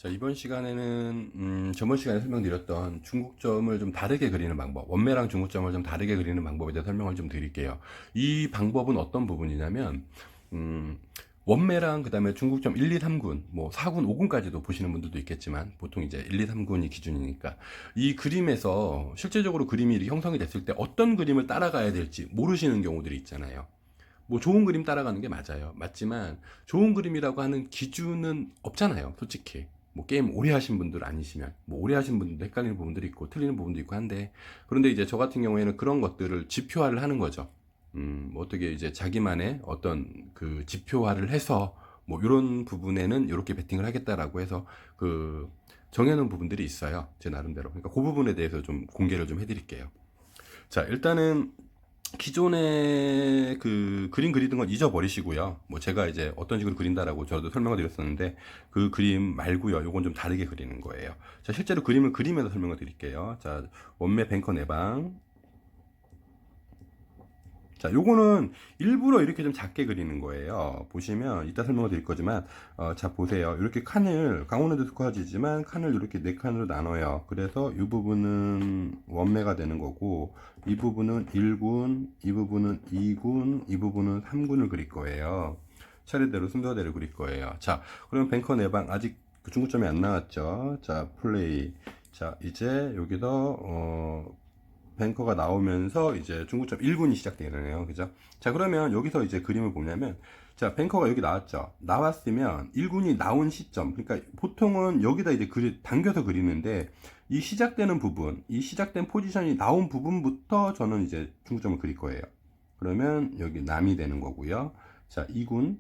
자, 이번 시간에는 저번 시간에 설명드렸던 중국점을 좀 다르게 그리는 방법, 원매랑 중국점을 좀 다르게 그리는 방법에 대해 설명을 좀 드릴게요. 이 방법은 어떤 부분이냐면 원매랑 그다음에 중국점 1, 2, 3군, 뭐 4군, 5군까지도 보시는 분들도 있겠지만 보통 이제 1, 2, 3군이 기준이니까 이 그림에서 실제적으로 그림이 이렇게 형성이 됐을 때 어떤 그림을 따라가야 될지 모르시는 경우들이 있잖아요. 뭐 좋은 그림 따라가는 게 맞아요. 맞지만 좋은 그림이라고 하는 기준은 없잖아요. 솔직히. 뭐 게임 오래 하신 분들 아니시면 뭐 오래 하신 분들도 헷갈리는 부분들이 있고 틀리는 부분도 있고 한데, 그런데 이제 저 같은 경우에는 그런 것들을 지표화를 하는 거죠. 뭐 어떻게 이제 자기만의 어떤 그 지표화를 해서 뭐 이런 부분에는 이렇게 베팅을 하겠다라고 해서 그 정해놓은 부분들이 있어요. 제 나름대로. 그러니까 그 부분에 대해서 좀 공개를 좀 해드릴게요. 자, 일단은 기존에 그 그림 그리던 건 잊어버리시고요. 뭐 제가 이제 어떤 식으로 그린다라고 저도 설명을 드렸었는데 그 그림 말고요. 요건 좀 다르게 그리는 거예요. 자, 실제로 그림을 그리면서 설명을 드릴게요. 자, 원매 뱅커 내방. 자, 요거는 일부러 이렇게 좀 작게 그리는 거예요. 보시면 이따 설명을 드릴 거지만 자, 보세요. 이렇게 칸을 강원도도 스쿼지지만 칸을 이렇게 네 칸으로 나눠요. 그래서 이 부분은 원매가 되는 거고, 이 부분은 1군, 이 부분은 2군, 이 부분은 3군을 그릴 거예요. 차례대로 순서대로 그릴 거예요. 자, 그럼 뱅커 내방 아직 그 중구점이 안 나왔죠. 자, 플레이. 자, 이제 여기서 뱅커가 나오면서 이제 중구점 1군이 시작되네요. 그죠? 자, 그러면 여기서 이제 그림을 보냐면, 자, 뱅커가 여기 나왔죠. 나왔으면 1군이 나온 시점, 그러니까 보통은 여기다 이제 당겨서 그리는데, 이 시작되는 부분, 이 시작된 포지션이 나온 부분부터 저는 이제 중구점을 그릴 거예요. 그러면 여기 남이 되는 거고요. 자, 2군.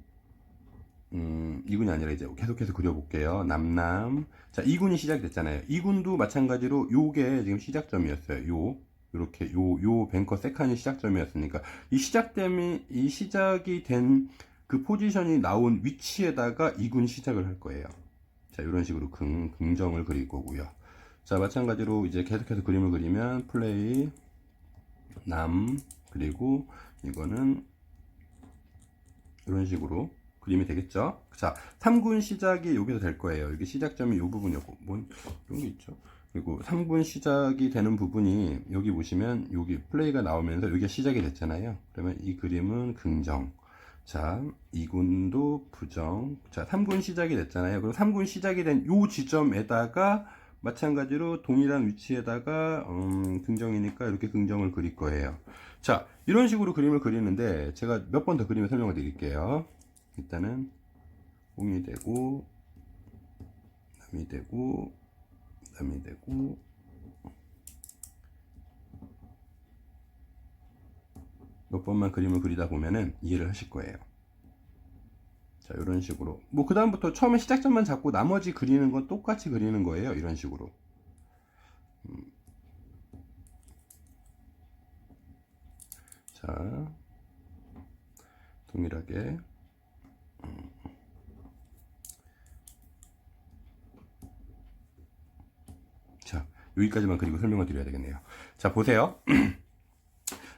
2군이 아니라 이제 계속해서 그려볼게요. 남남. 자, 2군이 시작됐잖아요. 2군도 마찬가지로 요게 지금 시작점이었어요. 이렇게 요 뱅커 세칸이 시작점이었으니까 이 시작이 된 그 포지션이 나온 위치에다가 2군 시작을 할 거예요. 자, 이런 식으로 긍정을 그릴 거고요. 자, 마찬가지로 이제 계속해서 그림을 그리면 플레이 남, 그리고 이거는 이런 식으로 그림이 되겠죠. 자, 3군 시작이 여기서 될 거예요. 여기 시작점이 이 부분이었고, 뭔 이런 게 있죠. 그리고 3군 시작이 되는 부분이 여기 보시면 여기 플레이가 나오면서 여기가 시작이 됐잖아요. 그러면 이 그림은 긍정. 자, 2군도 부정. 자, 3군 시작이 됐잖아요. 그럼 3군 시작이 된 이 지점에다가 마찬가지로 동일한 위치에다가 긍정이니까 이렇게 긍정을 그릴 거예요. 자, 이런 식으로 그림을 그리는데 제가 몇 번 더 그림을 설명을 드릴게요. 일단은 공이 되고 남이 되고 남이 되고, 몇 번만 그림을 그리다 보면은 이해를 하실 거예요. 자, 이런 식으로 뭐 그 다음부터 처음에 시작점만 잡고 나머지 그리는 건 똑같이 그리는 거예요. 이런 식으로. 자, 동일하게. 자, 여기까지만 그리고 설명을 드려야 되겠네요. 자, 보세요.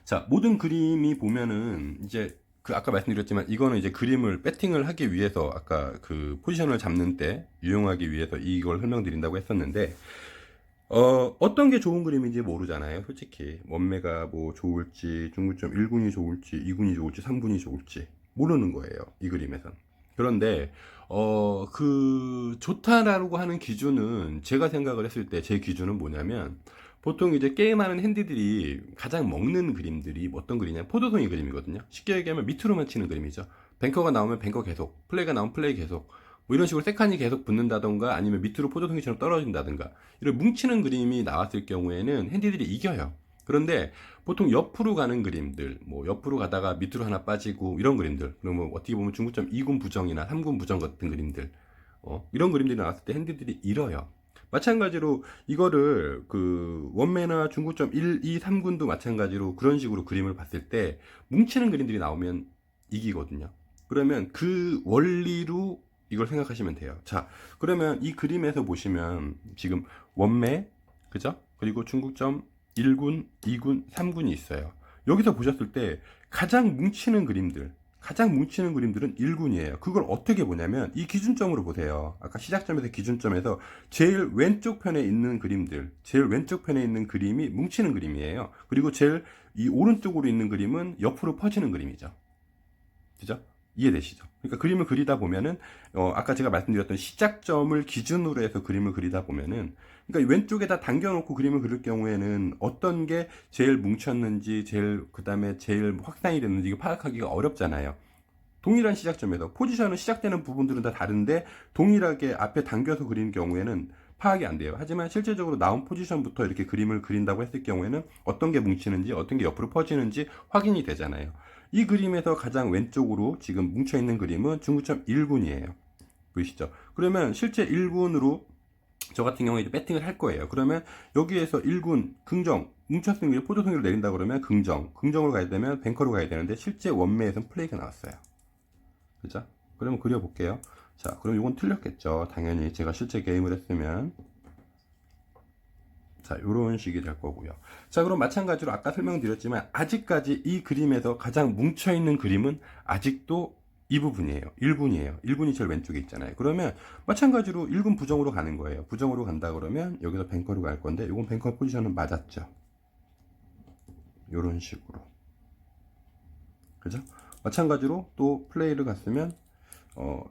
자, 모든 그림이 보면은 이제 그 아까 말씀드렸지만 이거는 이제 그림을 배팅을 하기 위해서 아까 그 포지션을 잡는 때 유용하기 위해서 이걸 설명드린다고 했었는데, 어떤 게 좋은 그림인지 모르잖아요. 솔직히 원매가 뭐 좋을지, 중구점 1군이 좋을지, 2군이 좋을지, 3군이 좋을지 모르는 거예요. 이 그림에선. 그런데 그 좋다라고 하는 기준은, 제가 생각을 했을 때 제 기준은 뭐냐면, 보통 이제 게임하는 핸디들이 가장 먹는 그림들이 어떤 그림이냐, 포도송이 그림이거든요. 쉽게 얘기하면 밑으로만 치는 그림이죠. 뱅커가 나오면 뱅커 계속, 플레이가 나오면 플레이 계속, 뭐 이런 식으로 세 칸이 계속 붙는다던가 아니면 밑으로 포도송이처럼 떨어진다던가 이런 뭉치는 그림이 나왔을 경우에는 핸디들이 이겨요. 그런데 보통 옆으로 가는 그림들, 뭐 옆으로 가다가 밑으로 하나 빠지고 이런 그림들, 그러면 어떻게 보면 중구점 2군 부정이나 3군 부정 같은 그림들, 이런 그림들이 나왔을 때 핸디들이 잃어요. 마찬가지로 이거를 그 원매나 중구점 1, 2, 3군도 마찬가지로 그런 식으로 그림을 봤을 때 뭉치는 그림들이 나오면 이기거든요. 그러면 그 원리로 이걸 생각하시면 돼요. 자, 그러면 이 그림에서 보시면 지금 원매, 그죠? 그리고 중국점 1군, 2군, 3군이 있어요. 여기서 보셨을 때 가장 뭉치는 그림들, 가장 뭉치는 그림들은 1군이에요. 그걸 어떻게 보냐면 이 기준점으로 보세요. 아까 시작점에서 기준점에서 제일 왼쪽 편에 있는 그림들, 제일 왼쪽 편에 있는 그림이 뭉치는 그림이에요. 그리고 제일 이 오른쪽으로 있는 그림은 옆으로 퍼지는 그림이죠. 그죠? 이해되시죠? 그러니까 그림을 그리다 보면은 아까 제가 말씀드렸던 시작점을 기준으로 해서 그림을 그리다 보면은, 그러니까 왼쪽에다 당겨놓고 그림을 그릴 경우에는 어떤 게 제일 뭉쳤는지, 그다음에 제일 확산이 됐는지 이거 파악하기가 어렵잖아요. 동일한 시작점에서 포지션은 시작되는 부분들은 다 다른데 동일하게 앞에 당겨서 그리는 경우에는 파악이 안 돼요. 하지만 실제적으로 나온 포지션부터 이렇게 그림을 그린다고 했을 경우에는 어떤 게 뭉치는지 어떤 게 옆으로 퍼지는지 확인이 되잖아요. 이 그림에서 가장 왼쪽으로 지금 뭉쳐있는 그림은 중구점 1군이에요. 보이시죠? 그러면 실제 1군으로 저 같은 경우에 이제 배팅을 할 거예요. 그러면 여기에서 1군 긍정 뭉쳤으면 그냥 포도송이를 내린다 그러면 긍정으로 가야 되면 뱅커로 가야 되는데 실제 원매에서는 플레이가 나왔어요. 그죠? 그러면 그려볼게요. 자, 그럼 이건 틀렸겠죠. 당연히 제가 실제 게임을 했으면. 자, 요런 식이 될 거고요. 자, 그럼 마찬가지로 아까 설명드렸지만 아직까지 이 그림에서 가장 뭉쳐있는 그림은 아직도 이 부분이에요. 1군이에요. 1군이 제일 왼쪽에 있잖아요. 그러면 마찬가지로 1군 부정으로 가는 거예요. 부정으로 간다 그러면 여기서 뱅커로 갈 건데 이건 뱅커 포지션은 맞았죠. 요런 식으로. 그죠? 마찬가지로 또 플레이를 갔으면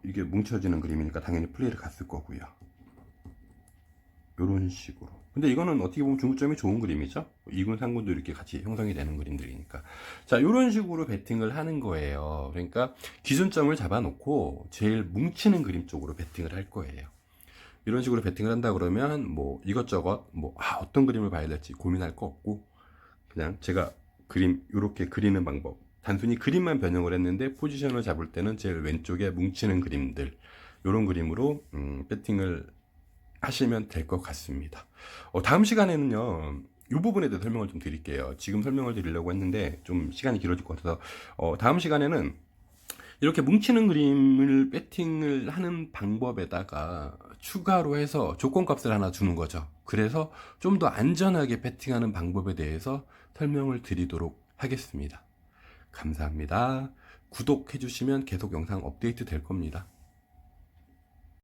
이게 뭉쳐지는 그림이니까 당연히 플레이를 갔을 거고요. 요런 식으로. 근데 이거는 어떻게 보면 중구점이 좋은 그림이죠. 2군, 3군도 이렇게 같이 형성이 되는 그림들이니까. 자, 요런 식으로 배팅을 하는 거예요. 그러니까 기준점을 잡아놓고 제일 뭉치는 그림 쪽으로 배팅을 할 거예요. 이런 식으로 배팅을 한다 그러면 뭐 이것저것 어떤 그림을 봐야 될지 고민할 거 없고 그냥 제가 그림 요렇게 그리는 방법, 단순히 그림만 변형을 했는데 포지션을 잡을 때는 제일 왼쪽에 뭉치는 그림들, 요런 그림으로 배팅을 하시면 될 것 같습니다. 다음 시간에는요, 이 부분에 대해서 설명을 좀 드릴게요. 지금 설명을 드리려고 했는데 좀 시간이 길어질 것 같아서 다음 시간에는 이렇게 뭉치는 그림을 배팅을 하는 방법에다가 추가로 해서 조건값을 하나 주는 거죠. 그래서 좀 더 안전하게 배팅하는 방법에 대해서 설명을 드리도록 하겠습니다. 감사합니다. 구독해 주시면 계속 영상 업데이트 될 겁니다.